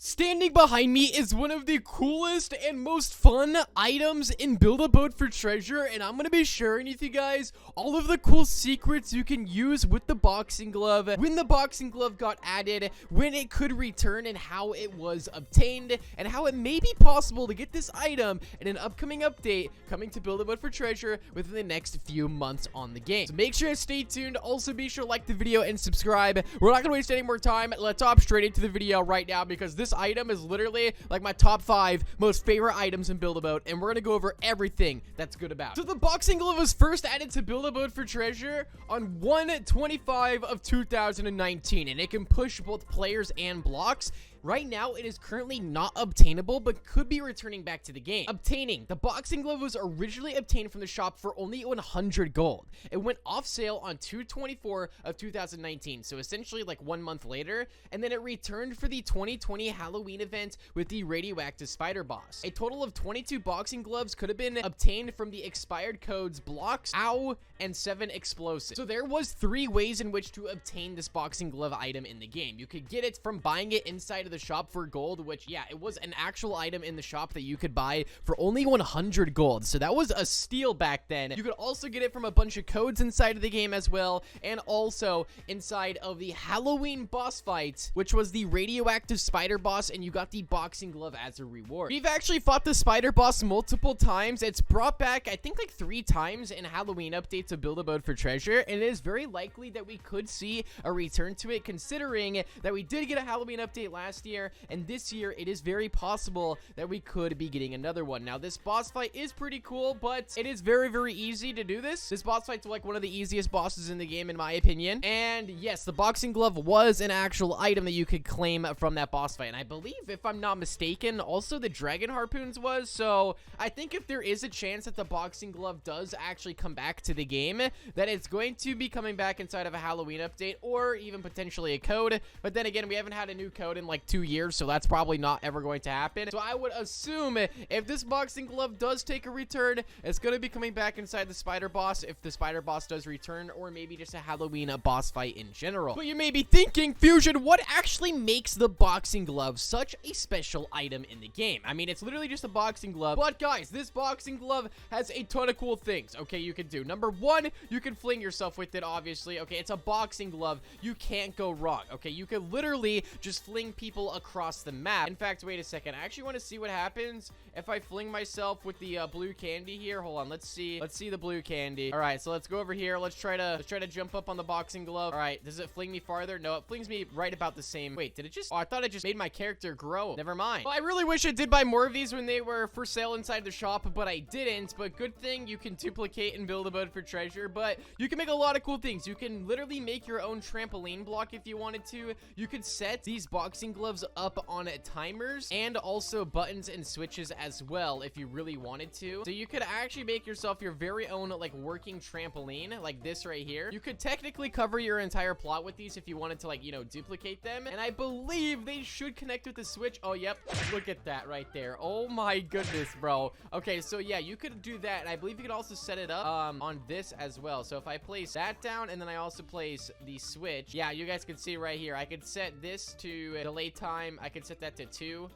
Standing behind me is one of the coolest and most fun items in Build-A-Boat for Treasure, and I'm going to be sharing with you guys all of the cool secrets you can use with the boxing glove, when the boxing glove got added, when it could return, and how it was obtained, and how it may be possible to get this item in an upcoming update coming to Build-A-Boat for Treasure within the next few months on the game. So make sure to stay tuned. Also, be sure to like the video and subscribe. We're not going to waste any more time. Let's hop straight into the video right now, because this item is literally like my top 5 most favorite items in Build-A-Boat, and we're gonna go over everything that's good about it. So the boxing glove was first added to Build-A-Boat for Treasure on 1/25 of 2019, and it can push both players and blocks. Right now, it is currently not obtainable, but could be returning back to the game. Obtaining. The boxing glove was originally obtained from the shop for only 100 gold. It went off sale on 2/24 of 2019, so essentially like 1 month later, and then it returned for the 2020 Halloween event with the radioactive spider boss. A total of 22 boxing gloves could have been obtained from the expired codes blocks, ow, and 7 explosives. So there was 3 ways in which to obtain this boxing glove item in the game. You could get it from buying it inside of the shop for gold, which, yeah, it was an actual item in the shop that you could buy for only 100 gold, so that was a steal back then. You could also get it from a bunch of codes inside of the game as well, and also inside of the Halloween boss fight, which was the radioactive spider boss, and you got the boxing glove as a reward. We've actually fought the spider boss multiple times. It's brought back, I think, like 3 times in Halloween updates of Build-A-Boat for Treasure, and it is very likely that we could see a return to it, considering that we did get a Halloween update last year, and this year it is very possible that we could be getting another one. Now, this boss fight is pretty cool, but it is very, very easy to do this. This boss fight's like one of the easiest bosses in the game, in my opinion. And yes, the boxing glove was an actual item that you could claim from that boss fight, and I believe, if I'm not mistaken, also the dragon harpoons was. So I think if there is a chance that the boxing glove does actually come back to the game, that it's going to be coming back inside of a Halloween update, or even potentially a code. But then again, we haven't had a new code in like 2 years, so that's probably not ever going to happen. So I would assume if this boxing glove does take a return, it's going to be coming back inside the spider boss, if the spider boss does return, or maybe just a Halloween boss fight in general. But you may be thinking, Fusion, what actually makes the boxing glove such a special item in the game? I mean, it's literally just a boxing glove, but guys, this boxing glove has a ton of cool things, okay, you can do. Number 1, you can fling yourself with it, obviously. Okay, it's a boxing glove. You can't go wrong. Okay, you can literally just fling people across the map. In fact, wait a second. I actually want to see what happens if I fling myself with the blue candy here. Hold on. Let's see the blue candy. All right, so let's go over here. Let's try to jump up on the boxing glove. All right, does it fling me farther? No, it flings me right about the same. Wait, did it just? Oh, I thought it just made my character grow. Never mind. Well, I really wish I did buy more of these when they were for sale inside the shop, but I didn't. But good thing you can duplicate and Build-A-Boat for Treasure. But you can make a lot of cool things. You can literally make your own trampoline block if you wanted to. You could set these boxing gloves up on timers, and also buttons and switches as well if you really wanted to. So you could actually make yourself your very own like working trampoline, like this right here. You could technically cover your entire plot with these if you wanted to, like, you know, duplicate them, and I believe they should connect with the switch. Oh, yep, look at that right there. Oh my goodness, bro. Okay, so yeah, you could do that, and I believe you could also set it up on this as well. So if I place that down, and then I also place the switch, yeah, you guys can see right here, I could set this to delay time. I could set that to 2.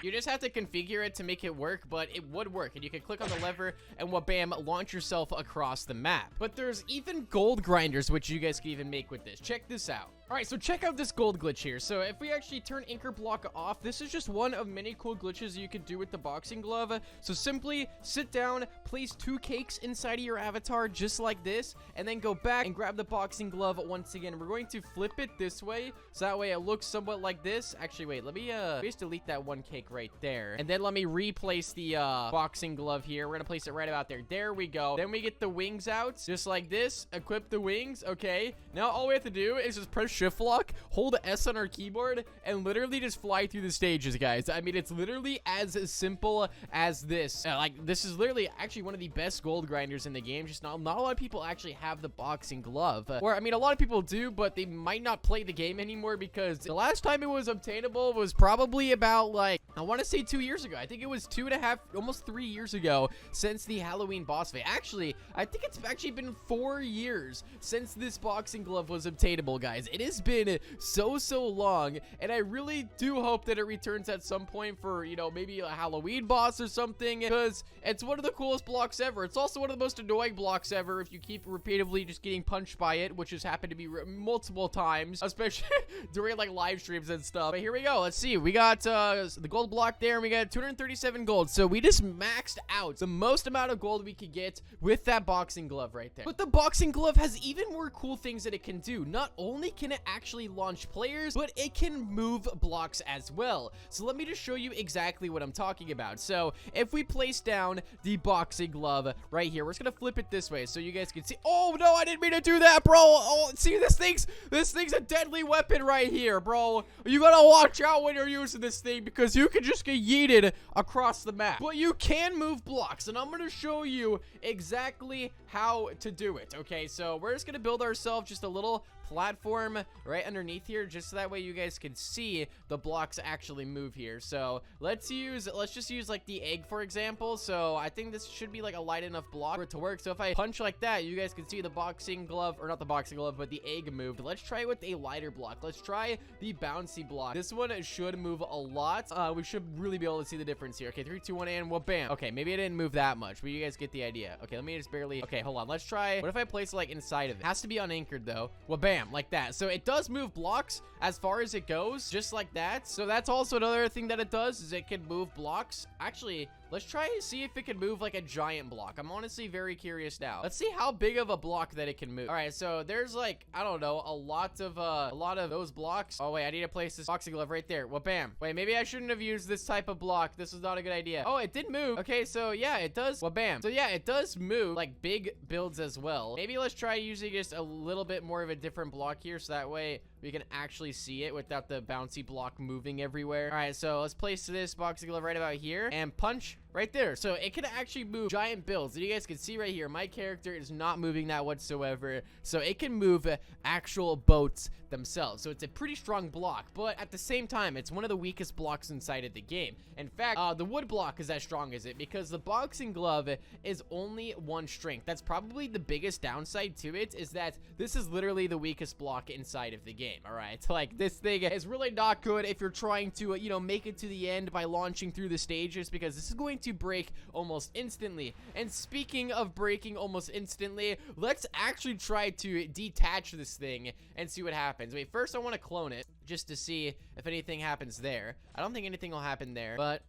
You just have to configure it to make it work, but it would work, and you can click on the lever and bam, launch yourself across the map. But there's even gold grinders, which you guys can even make with this. Check this out. All right, so check out this gold glitch here. So if we actually turn anchor block off, this is just one of many cool glitches you could do with the boxing glove. So simply sit down, place 2 cakes inside of your avatar just like this, and then go back and grab the boxing glove once again. We're going to flip it this way, so that way it looks somewhat like this. Actually, wait, let me just delete that 1 cake right there, and then let me replace the boxing glove here. We're gonna place it right about there. There we go. Then we get the wings out just like this. Equip the wings. Okay, now all we have to do is just press shift lock, hold S on our keyboard, and literally just fly through the stages, guys. I mean, it's literally as simple as this. Like, this is literally actually one of the best gold grinders in the game. Just not a lot of people actually have the boxing glove, or I mean, a lot of people do, but they might not play the game anymore, because the last time it was obtainable was probably about, like, I want to say 2 years ago. I think it was 2.5, almost 3 years ago since the Halloween boss fight. Actually, I think it's actually been 4 years since this boxing glove was obtainable, guys. It is has been so long, and I really do hope that it returns at some point for, you know, maybe a Halloween boss or something, because it's one of the coolest blocks ever. It's also one of the most annoying blocks ever if you keep repeatedly just getting punched by it, which has happened to me multiple times, especially during like live streams and stuff. But here we go. Let's see. We got the gold block there, and we got 237 gold. So we just maxed out the most amount of gold we could get with that boxing glove right there. But the boxing glove has even more cool things that it can do. Not only can it actually launch players, but it can move blocks as well. So let me just show you exactly what I'm talking about. So if we place down the boxing glove right here, we're just gonna flip it this way so you guys can see. Oh no, I didn't mean to do that, bro. Oh, see, this thing's a deadly weapon right here, bro. You gotta watch out when you're using this thing, because you can just get yeeted across the map. But you can move blocks, and I'm gonna show you exactly how to do it. Okay, so we're just gonna build ourselves just a little platform right underneath here, just so that way you guys can see the blocks actually move here. So let's just use like the egg, for example. So I think this should be like a light enough block for it to work. So if I punch like that, you guys can see the boxing glove, or not the boxing glove, but the egg moved. Let's try it with a lighter block. Let's try the bouncy block. This one should move a lot. We should really be able to see the difference here. Okay, 3, 2, 1, and bam. Okay, maybe I didn't move that much, but you guys get the idea. Okay, let me just barely. Okay, hold on. Let's try. What if I place it like inside of it? It has to be unanchored though. Bam, like that. So it does move blocks as far as it goes, just like that. So that's also another thing that it does, is it can move blocks. Actually, let's try and see if it can move like a giant block. I'm honestly very curious now. Let's see how big of a block that it can move. All right, so there's like, I don't know, a lot of those blocks. Oh wait, I need to place this boxing glove right there. Bam. Wait, maybe I shouldn't have used this type of block. This was not a good idea. Oh, it did move. Okay, so yeah, it does. Bam. So yeah, it does move like big builds as well. Maybe let's try using just a little bit more of a different block here, so that way we can actually see it without the bouncy block moving everywhere. All right, so let's place this boxing glove right about here and punch right there. So it can actually move giant builds. And you guys can see right here, my character is not moving that whatsoever. So it can move actual boats themselves. So it's a pretty strong block, but at the same time, it's one of the weakest blocks inside of the game. In fact, the wood block is as strong as it, because the boxing glove is only 1 strength. That's probably the biggest downside to it, is that this is literally the weakest block inside of the game. All right, like this thing is really not good if you're trying to, you know, make it to the end by launching through the stages, because this is going to break almost instantly. And speaking of breaking almost instantly, let's actually try to detach this thing and see what happens. Wait, first I want to clone it just to see if anything happens there. I don't think anything will happen there, but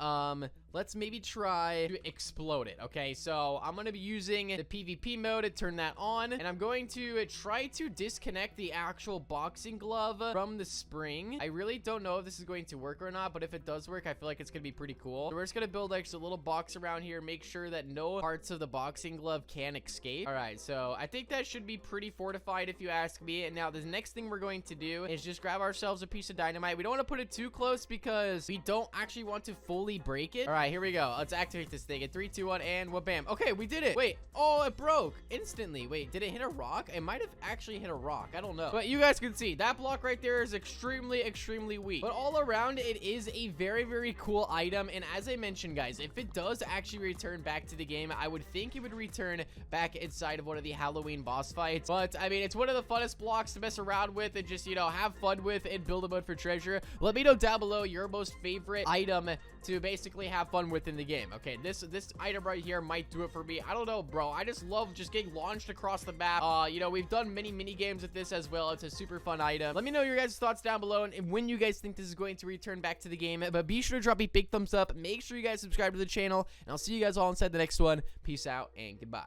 let's maybe try to explode it. Okay, so I'm gonna be using the PvP mode to turn that on, and I'm going to try to disconnect the actual boxing glove from the spring. I really don't know if this is going to work or not, but if it does work, I feel like it's gonna be pretty cool. So we're just gonna build like a little box around here, make sure that no parts of the boxing glove can escape. All right, so I think that should be pretty fortified if you ask me. And now the next thing we're going to do is just grab ourselves a piece of dynamite. We don't want to put it too close because we don't actually want to fully break it. All right, here we go. Let's activate this thing in 3, 2, 1, and bam. Okay, we did it. Wait, oh, it broke instantly. Wait, did it hit a rock? It might have actually hit a rock. I don't know, but you guys can see that block right there is extremely weak, but all around it is a very cool item. And as I mentioned, guys, if it does actually return back to the game, I would think it would return back inside of one of the Halloween boss fights. But I mean, it's one of the funnest blocks to mess around with and just, you know, have fun with in build a mode for treasure. Let me know down below your most favorite item to basically have fun with in the game. Okay, this item right here might do it for me. I don't know, bro. I just love just getting launched across the map. You know, we've done many games with this as well. It's a super fun item. Let me know your guys' thoughts down below and when you guys think this is going to return back to the game. But be sure to drop a big thumbs up. Make sure you guys subscribe to the channel, and I'll see you guys all inside the next one. Peace out and goodbye.